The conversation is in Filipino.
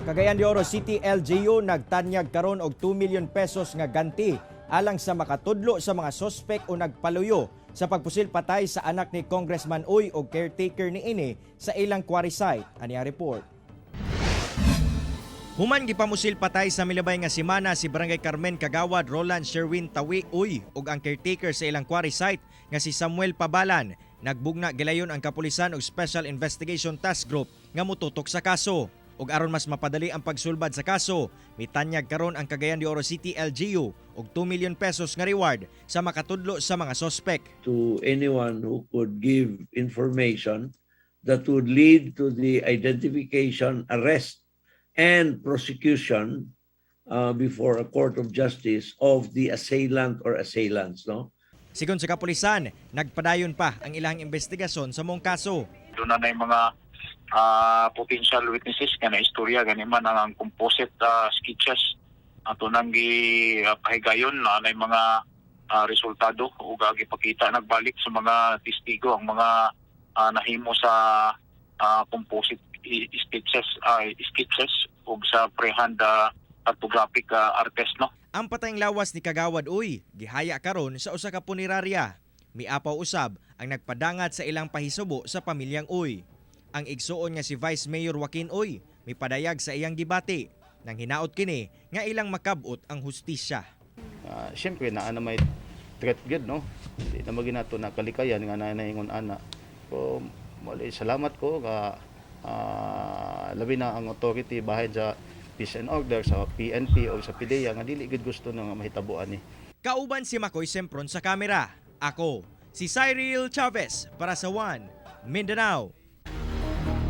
Cagayan de Oro City LGU nagtanyag karon og 2 million pesos nga ganti alang sa makatudlo sa mga sospek o nagpaluyo sa pagpusil patay sa anak ni Congressman Uy o caretaker ni ini sa ilang quarry site. Ani ang report. Human gipamusil patay sa milabay nga semana si Barangay Carmen Kagawad Roland Sherwin Tawi Uy ug ang caretaker sa ilang quarry site nga si Samuel Pabalan. Nagbugna gilayon ang kapulisan og Special Investigation Task Group nga mututok sa kaso. Ug aron mas mapadali ang pagsulbad sa kaso, mitanyag karon ang Cagayan de Oro City LGU og 2 million pesos nga reward sa makatudlo sa mga sospek. To anyone who could give information that would lead to the identification, arrest, and prosecution before a court of justice of the assailant or assailants, no? Sigon sa kapulisan, nagpadayon pa ang ilang investigasyon sa mong kaso. Doon na yung mga potential witnesses nga na istorya gani man ang composite sketches ato nang gipahigayon na yung mga resultado ug gipakita nagbalik sa mga testigo ang mga nahimo sa composite sketches ug sa freehand cartographic artist, no. Ang patayng lawas ni Kagawad Uy gihaya karon sa usa ka punerarya. Miapaw usab ang nagpadangat sa ilang pahisubo sa pamilyang Uy. Ang igsuon nga si Vice Mayor Joaquin Uy mipadayag sa iyang gibati nang hinaot kini nga ilang makabot ang hustisya. Siyempre naa na may threat gid, no. Di na maginato na kalikayan nga naingon ana. So mali salamat ko nga labi na ang authority bahin sa peace and order sa PNP o sa PDEA nga dili gid gusto nga mahitabuan ni. Kauban si Makoy Sempron sa kamera. Ako si Cyril Chavez para sa One Mindanao.